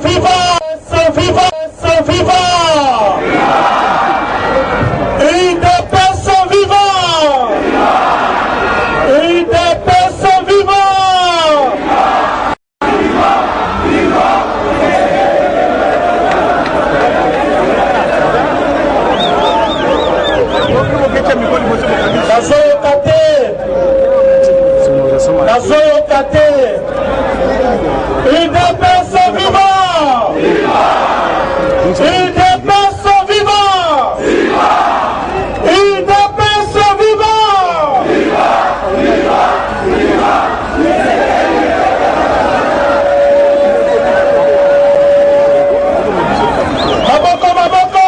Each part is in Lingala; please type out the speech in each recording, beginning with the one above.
vivants, sont vivants, sont vivants. UDPS sont vivants. UDPS sont vivants. UDPS sont vivants. UDPS sont vivants. UDPS sont vivants. Maboko, maboko.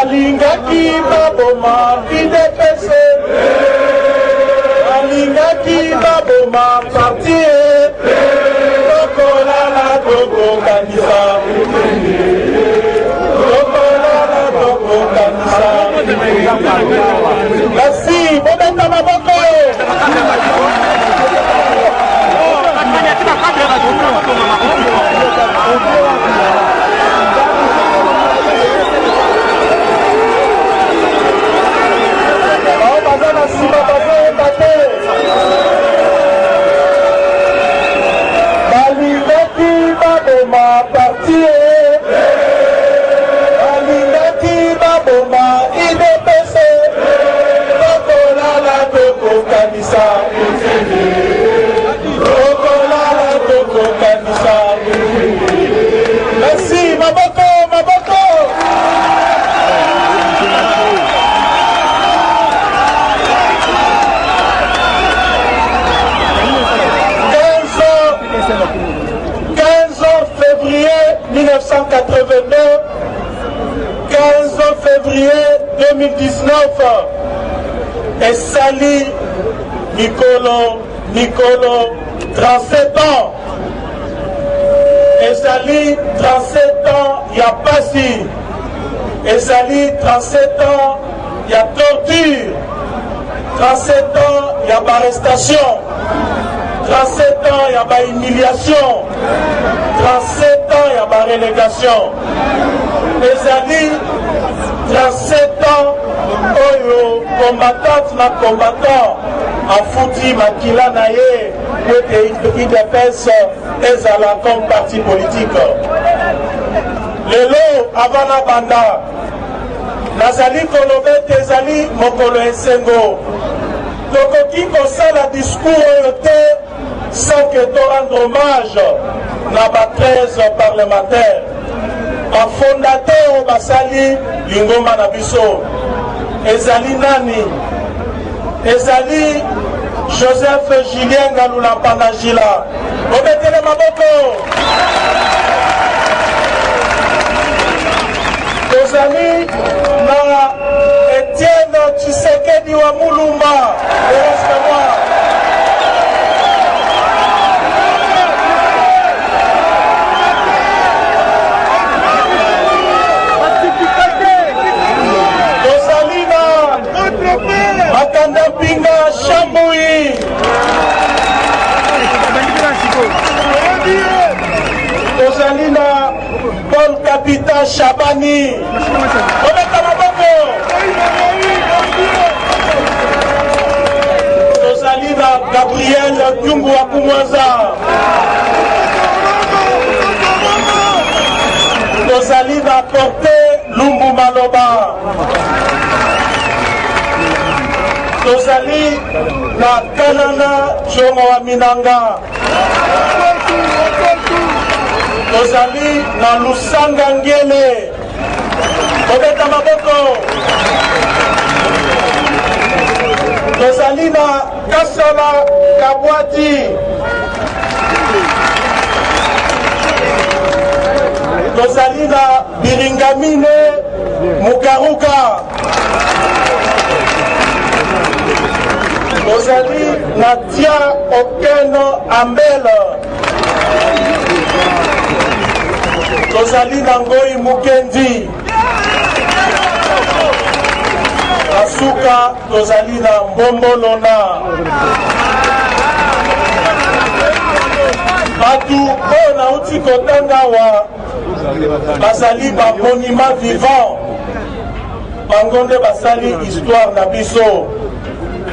Alingaki baboma UDPS, alingaki baboma parti, lokolala toko kanisa, lokolala toko kanisa. Merci, momenta maboko. Balingaki baboma parti, balingaki baboma UDPS, lokolala toko kanisa, lokolala toko kanisa. Merci, maboko, maboko. Février 1989, 15 février 2019, et Sali Nicolo, 37 ans. Et Sali 37 ans, il y a Passi. Et Sali 37 ans, il y a torture. 37 ans, il y a arrestation. 37 ans, il y a humiliation. 37 ans, il y a relégation. Les années, 37 ans, oyo, combattante na combattant, a foutu makila naye, que UDPS ezala comme parti politique. Lelo, avant la banda, nazali kolobe tezali mokolo esengo. Tokoki kosala discours oyo te sans que to rendre hommage na ba 13 parlementaires. Ba fondateur basali lingoma na biso. Ezali nani? Ezali Joseph Julien Ngalula Panagila. Obetele maboko. Ezali na Etienne Tshisekedi wa Mulumba. Reste-moi. Makanda Pinga Chamboui. Ozalina Paul Capita Chabani. Ozalina Gabriel Tungu Akumwaza. Ozalina Porté Lumbu Maloba. Tozali na Kanana Jomo wa Minanga. Tozali na Lusanga Ngele. Obeta maboko. Tozali na Kasala Kabwati. tozali na biringamine mukaruka, tozali na tia okeno ambele, tozali na ngoi mukendi, asuka tozali na mbombolona. Batu oyo nauti kotanga wa basali ba monument vivant, bango nde basali histoire na biso.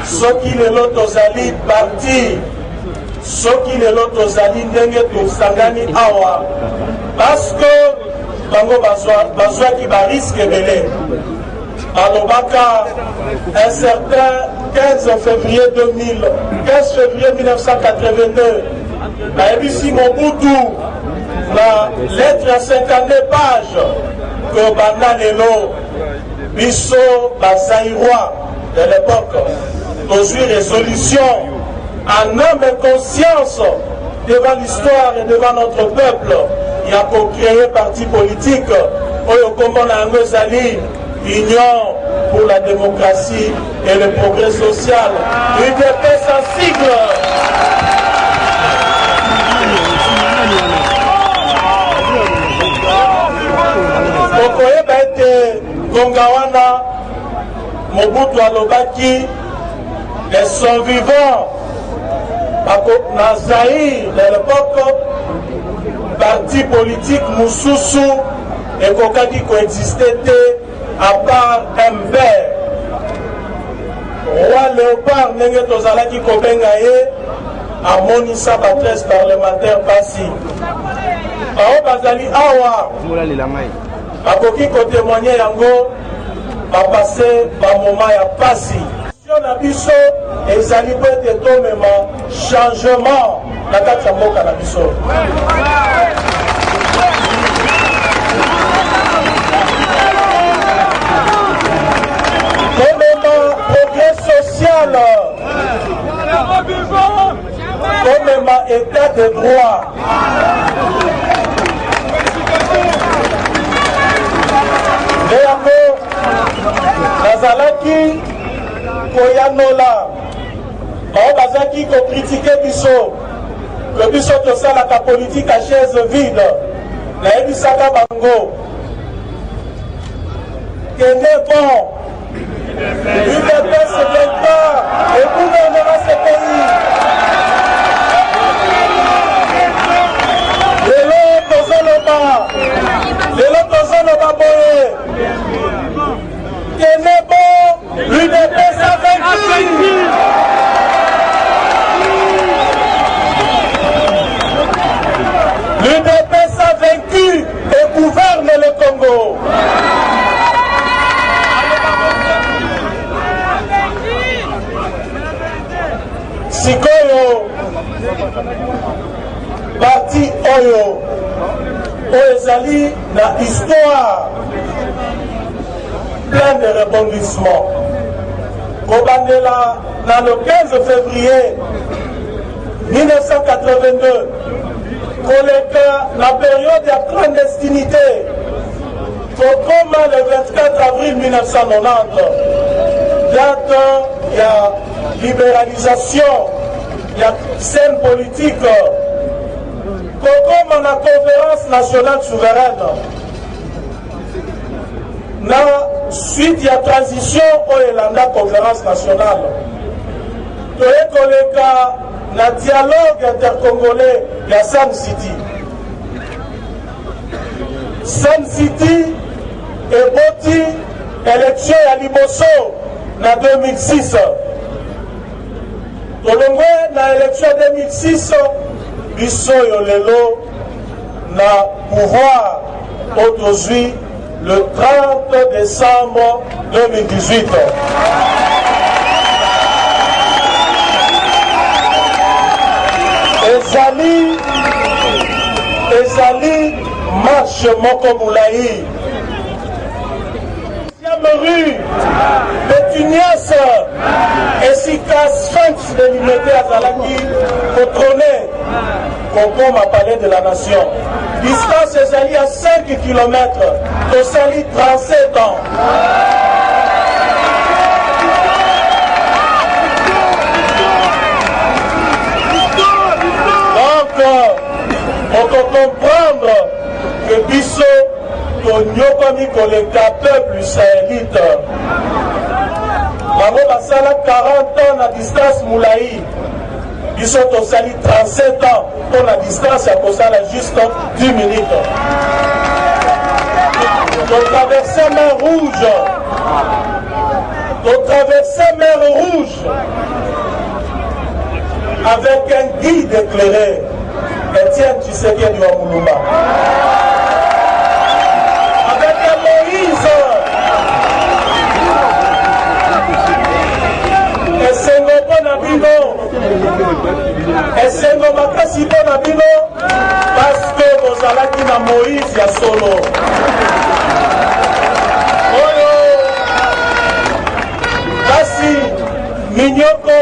Soki lelo tozali parti, soki lelo tozali ndenge tosangani awa, parce que bango bazwaki ba risque ebele. Alobaka un certain 15 février 1982, Naebisi Mobutu, la lettre à 52 pages, que Bananelo, Bisso, Bazaïrois de l'époque, aux résolution, en âme et conscience, devant l'histoire et devant notre peuple, il y a pour créer parti politique, Oyokomon Angozali, Union pour la démocratie et le progrès social, UDP sans sigle. Okoyeba ete Gongawana Mobutu alobaki les sont vivants na Zaïre de l'époque, parti politique Moussousou et kokaki coexistait à part MB. Roi Léopard ndenge tozalaki kobenga ye amonisa ba 13 parlementaires pasi. Bao bazali awa bakoki kotémoigner yango bapase bamoma ya pasi. Na biso ezali po ete tomema changement na kati ya mboka na biso. Tomema progrès social, tomema état de droit. Ndeyango nazalaki koyanola bao bazaki kokritike biso ke biso tosalaka politique à chaise vide. Nayebisaka bango kende bon, UDP se vaincra et gouvernera ce pays. Lelo tozoloba boye kende bon, l'UDP s'est vaincu. L'UDP s'est vaincu et gouverne le Congo. Sikoyo parti oyo ezali na histoire plein de rebondissements. Kobandela dans le 15 février 1982, koleka la période de clandestinité, comme le 24 avril 1990, date il y a libéralisation, il y a scène politique, comme la conférence nationale souveraine. Na suite ya transition oyo elanda conférence nationale toyekoleka na dialogue intercongolais ya Sun City. Sun City eboti élection ya liboso na 2006. Tolongwe na élection 2006 biso yo lelo na pouvoir aujourd'hui le 30 décembre 2018. Ezali marche moko moulaï. Rue Pétunias esika sphinx de l'unité azalaki kotrone Bokoma palais de la nation. Distance ezali à 5 km. Tosali 37 ans. Donc, on peut comprendre que Bisso, Tonyokomi koleka peuple israélite. Bango basala 40 ans na distance Moulaï. Bisso tosali 37 ans pour la distance à kosala juste 10 minutes. On traversait mer Rouge. On traversait mer Rouge avec un guide éclairé. Etienne Tshisekedi wa Mulumba. Avec un Moïse. Esengo bona bino. Esengo makasi bona bino. Parce que vous allez na Moïse ya solo. Oyo. Kasi minyoko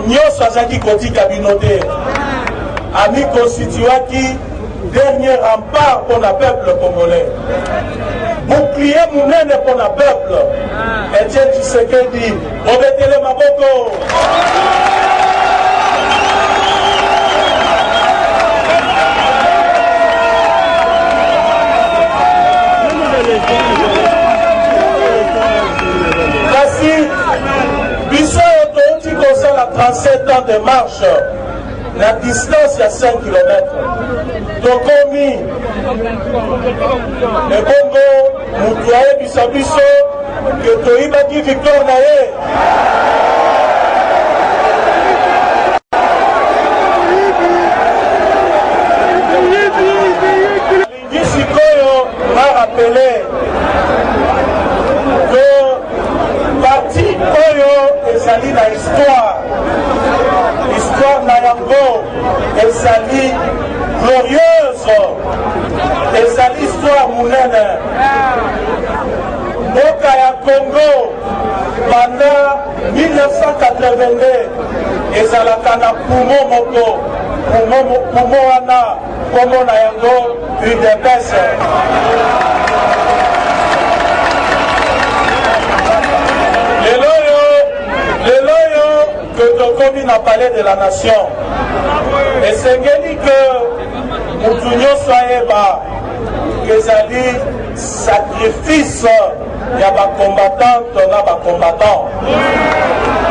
nyoso azaki kotika bino te. Ami constituaki dernier rempart pour le peuple congolais. Bouclier mounene pour le peuple. Etienne Tshisekedi, obetele maboko. Kasi, biso otouti kosala 37 ans de marche. La distance à 5 km. Tokomi, le Congo, Moutouaye Bissabiso, que Toïbaki Victor Naye. Lingisi Koyo m'a rappelé que parti Koyo est sali dans l'histoire. L'histoire Nayango, elle s'allie glorieuse, elle s'allie histoire mounene. Mboka ya Congo, pendant 1982, ezalaka na poumon moko, poumon wana, Congo Nayango, UDPS. Que Tokomi n'a parlé de la nation. Et c'est que Moutounio Soaeba, que ça dit sacrifice, il y a des combattants, il y a des combattants.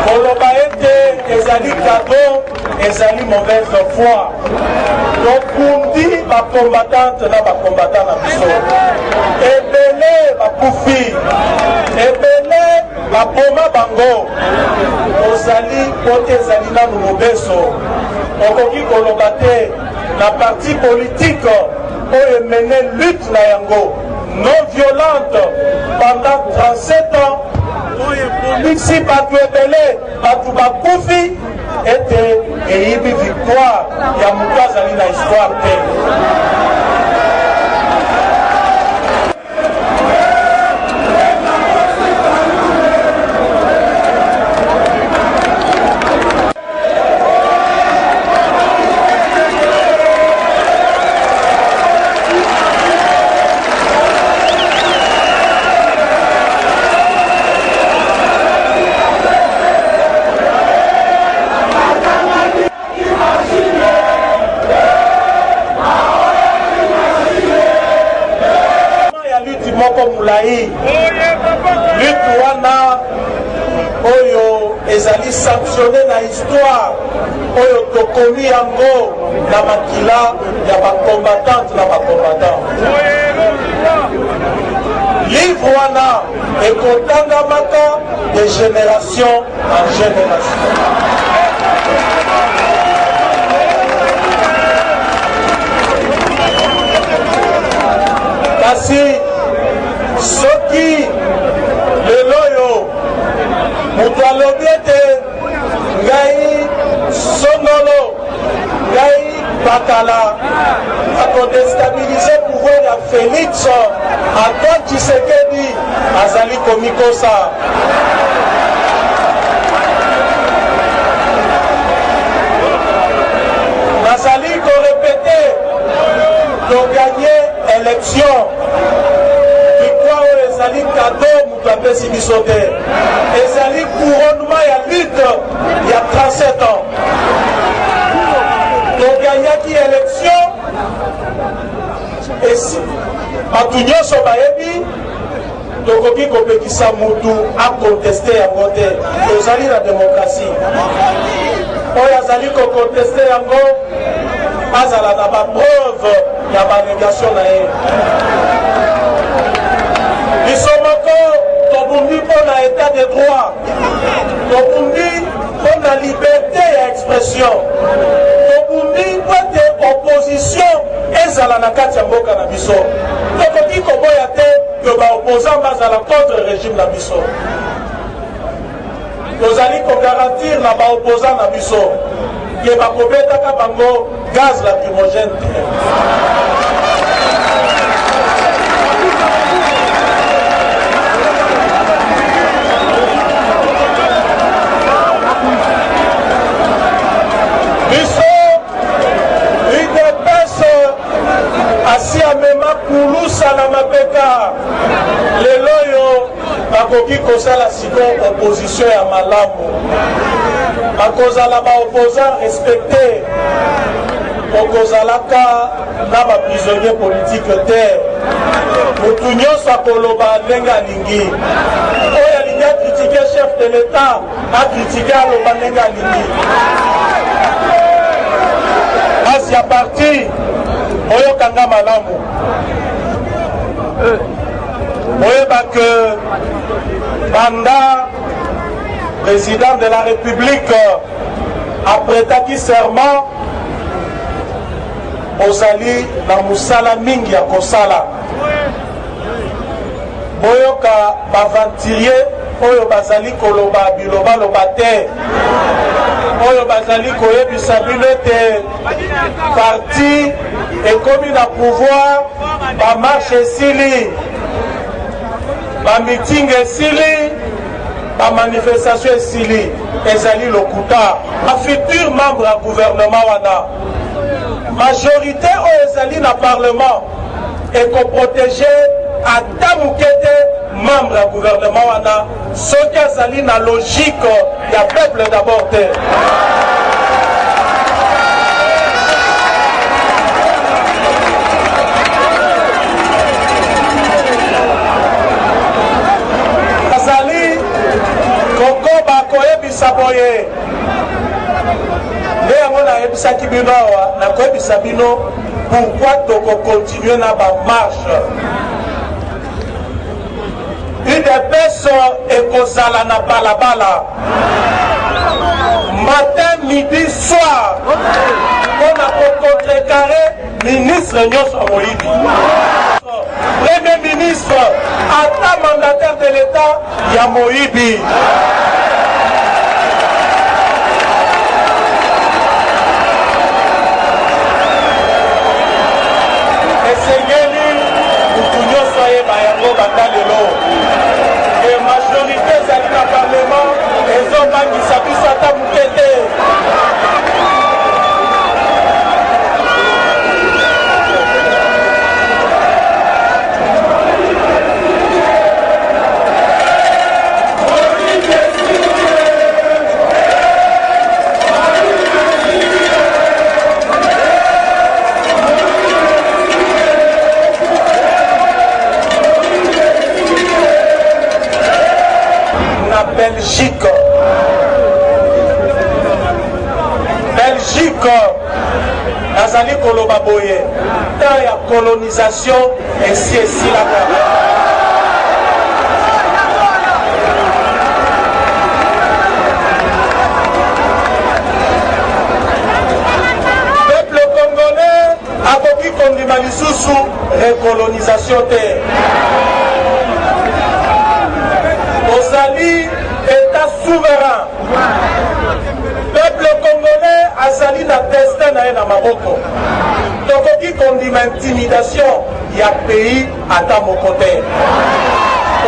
Kolobaete, ils ont dit cadeau, ils ont dit mauvaise foi. Donc, on dit ma combattante, n'a pas combattant à Bisso. Et belé, ma poufi. Et belé, ma poma bango. Ozali, pote zalina nous mobeso. Okoki kolobate, la partie politique, pour mener lutte na yango, non violente, pendant 37 ans. Ici, Batu Ebele, Batu Bakoufi, était Eibi victoire. Il y a Moukazali dans l'histoire. Moulaï, lutte wana oyo ezali sanctionné na histoire oyo tokomi yango na makila ya bacombattante na bacombattant. Livre wana ekotangamaka de génération en génération. Kasi soki leloyo moto alobi ete ngai songolo ngai bakala akodestabilize pouvoir ya Félix Antoine Tshisekedi azali komikosa. Nazali biso te ezali couronnement ya lutte ya 37 ans toganyaki élection esi bato nyonso bayebi tokoki kopekisa mutu akonteste yango te tozali na démocratie oyo azali kokonteste yango azala na bapreuve ya banégation na ye biso moko tobumbi mpo na état de droit tobumbi mpo na liberté ya expression tobumbi mpo ete opposition ezala na kati ya mboka na biso tokoki koboya te ke baopposant bazala contre régime na biso tozali kogarantir na baopposant na biso ke bakobetaka bango gaz lacrymogène te biso UDPS asi amema kulusa na mapeka lelo oyo bakoki kosala sikoyo opposition ya malamu bakozala baopposant respecté okozalaka na baprisonnier politique te motu nyonso akoloba ndenge alingi oyo alingi akritike chef de l'état akritike aloba ndenge alingi basi ya parti oyokanga malamu oyeba ke banda président de la république apretaki serment ozali na musala mingi ya kosala boyoka baventurier oyo bazali koloba bilobaloba te oyo bazali koyebisa bino ete parti ekomi na pouvoir bamarshe esili bamiting esili bamanifestation esili ezali lokuta bafutur membre ya gouvernement wana majorité oyo ezali na parlement ekoprotege ata moke te membre ya gouvernement wana soki azali na logique ya peuple d'abord te azali kokoba koyebisa boye nde yango nayebisaki bino awa nakoyebisa bino pourquoi tokokontinue na bamarche UDPS ekozala na balabala matin midi soir mpona kokontrekare ministre nyonso ya moyibi premier ministre ata mandataire de l'état ya moyibi esengeli mutu nyonso ayeba yango banda lelo e majorité ezali na parlement ezobangisa biso ata moke te Belgique nazali koloba boye temps ya colonisation esi esilaka peuple congolais akoki kondima lisusu recolonisation te ozali état souverain peuple congolais azali na destin na ye na maboko tokoki kondima intimidation ya pays ata moko te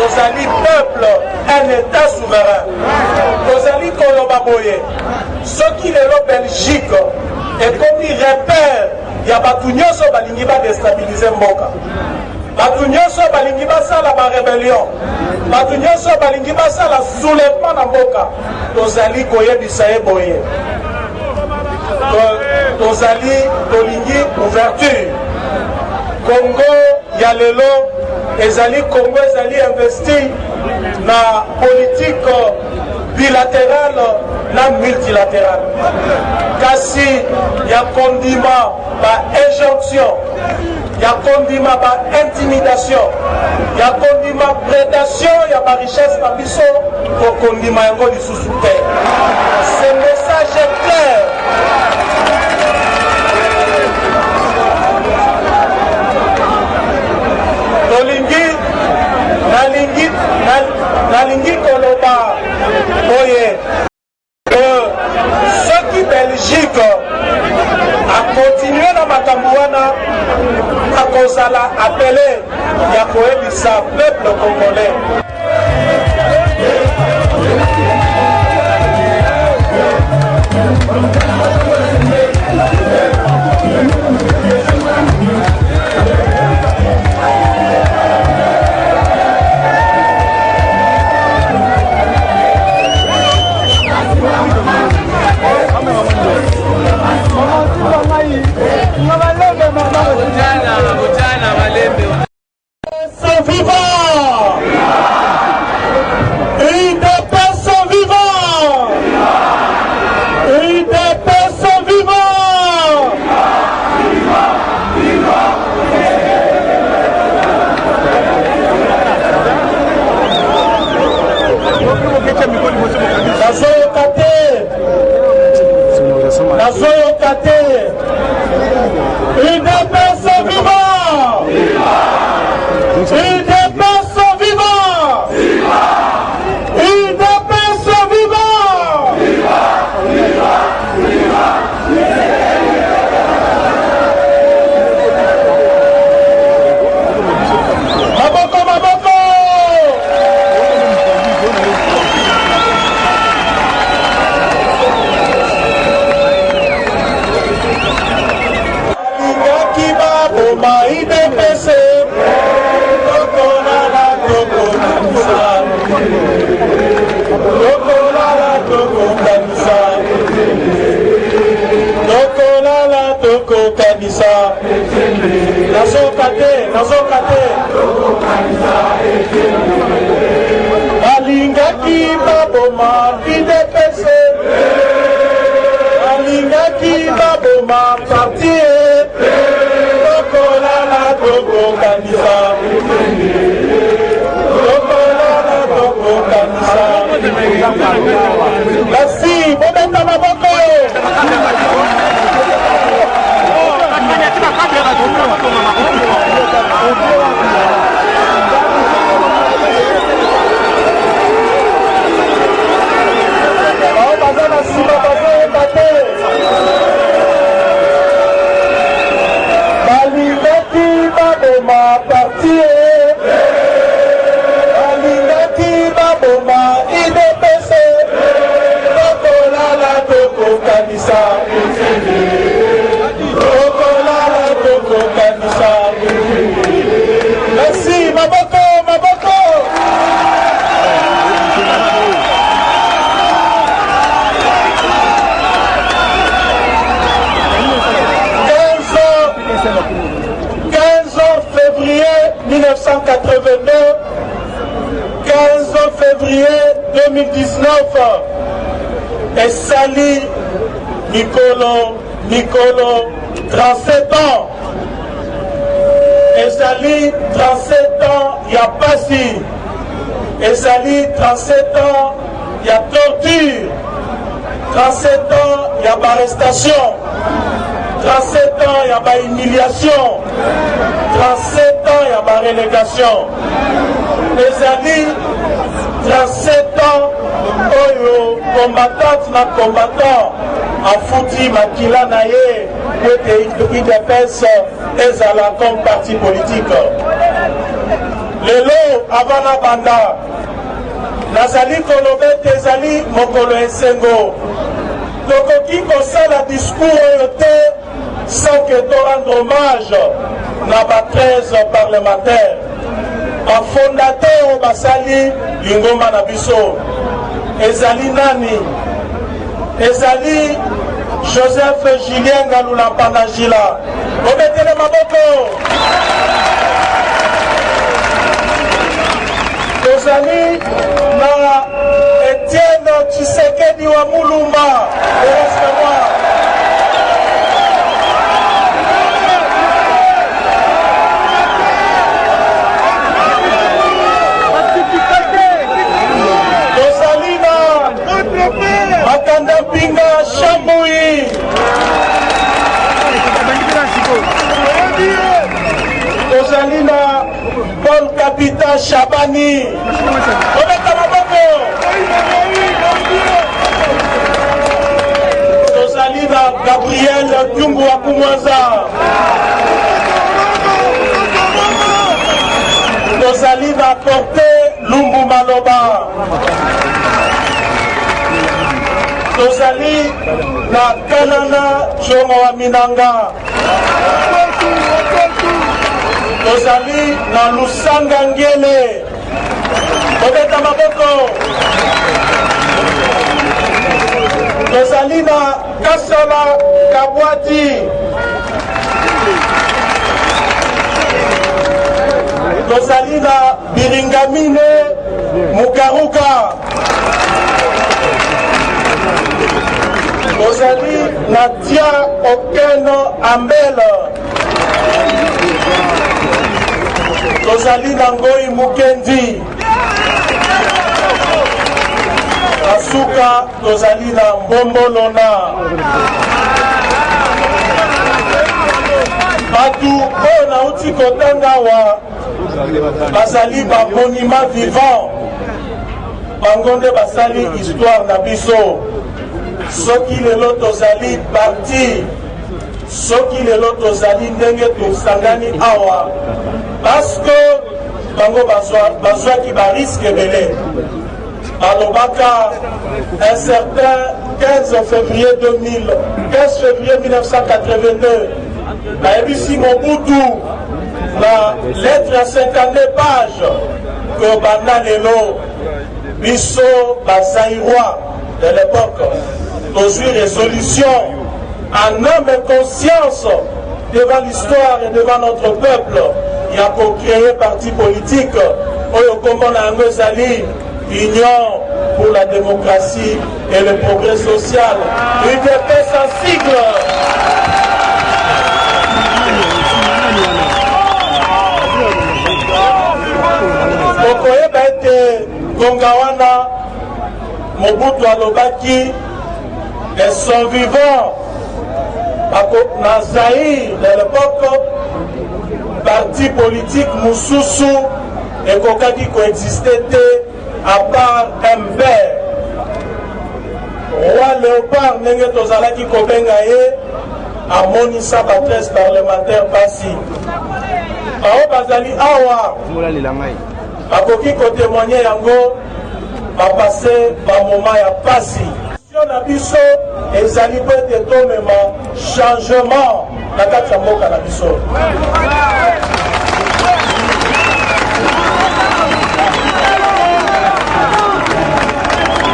ozali peuple un état souverain ozali koloba boye soki lelo Belgique ekomi repère ya bato nyonso balingi badestabilize mboka bato nyonso balingi basala barébellion, bato nyonso balingi basala soulèvement na mboka, tozali koyebisa ye boye tozali tolingi ouverture. Congo ya lelo ezali Congo ezali investi na politique bilatérale na multilatérale, kasi ya kondima ba injonction, ya kondima ba intimidation, ya kondima prédation ya ba richesse na biso ko kondima yango lisusu te. Ce message est clair. Nalingi koloba boye soki Belgique a continué na makambo wana akozala appelé ya koyebisa peuple congolais. Sont vivants! UDPS sont vivants! UDPS sont vivants! UDPS sont vivants! UDPS sont vivants! UDPS sont vivants! Maboko, maboko! Alingaki baboma IDPS. Kanisa nazokate alingaki baboma IDPS, alingaki baboma parti tokolala tokokanisa merci bobeta maboko. Balingaki baboma parti, balingaki baboma IDPS, tokolala tokokanisa. Merci, maboko, maboko. Février 1982, 15 février 2019, et Sali Nicolo, 37 ans. Et Sali, 37 ans, il y a Passi. Et Sali, 37 ans, il y a torture. 37 ans, il y a arrestation. 37 ans, il y a humiliation. 37 ans, il y a relégation. Les amis, 37 ans, oyo, combattante na combattant, a foutu makila na ye, que IDPS ezala comme parti politique. Lelo, avant la banda, nazali kolobe tezali mokolo esengo. Tokoki kosala discours oyo te sans que to rendre hommage na ba 13 parlementaires. Ba fondateur basali lingomba na biso. Ezali nani? Ezali Joseph Julien Ngalula Mpandajila. Ometele maboko. Tozali na Etienne Tshisekedi wa Mulumba. Tozali na Makanda Mpinga Shambui. Tozali na Paul Kapita Shabani. Omeka maboko. Tozali na Gabriel Kyungu wa Kumwanza. Tozali na Porte Lumbu Maloba. Tozali na Kanana Chongo wa Minanga. Tozali na Lusanga Ngele. Obeta maboko. Tozali na Kasala Kabwati. Tozali na Biringamine Mukaruka. Tozali na Tia Okeno Ambele. Tozali na Ngoi Mukendi. Asuka tozali na Mbombolona. Batu oyo nauti kotanga wa bazali ba monument vivant. Bango nde basali histoire na biso. Soki lelo tozali parti, soki lelo tozali ndenge tosangani awa, parce que bango bazwaki ba risque ebele. Balobaka un certain 15 février 1982, Naebisi Mobutu, la lettre à 52 pages, que Banda Lelo, Bisso Bazaïrois de l'époque, dans une résolution en âme et conscience devant l'histoire et devant notre peuple. Il y a pour créer parti politique, Oyokomon Angozali, Union pour la démocratie et le progrès social. UDP sans sigle. Okoyeba ete Gongawana Mobutu alobaki et son vivant na Zaïre de l'époque, parti politique Moussousou et Kokaki coexistait à part MPR. Roi Léopard Nenge Tozalaki Kobengaye a monisa ba 13 parlementaires passi. Bao bazali awa bakoki kotémoigner yango bapase ba moment ya passi. Na biso ezali po ete tomema changement na kati ya mboka na biso.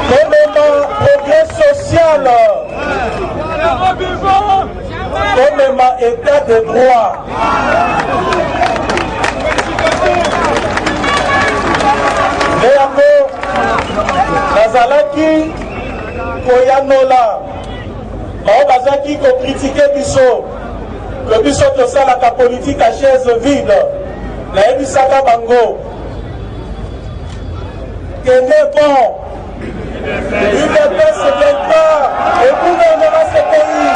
Tomema progrès social, tomema état de droit. Nde yango nazalaki koyanola bao bazaki kokritike biso ke biso tosalaka politique à chaise vide. Nayebisaka bango kene bon UDP se plaît pas et gouvernera ce pays.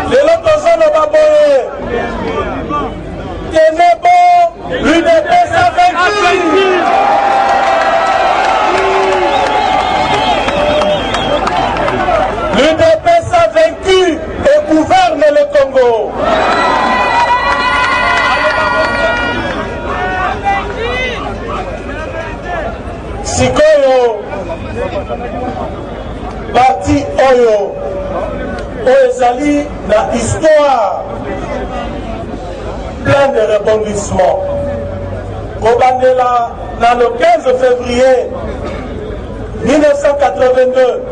Lelo tozoloba boye kene bon UDP sa vaincu. L'UDP sa vaincu et gouverne le Congo. Sikoyo parti oyo ezali na histoire plein de rebondissements. Kobandela dans le 15 février 1982,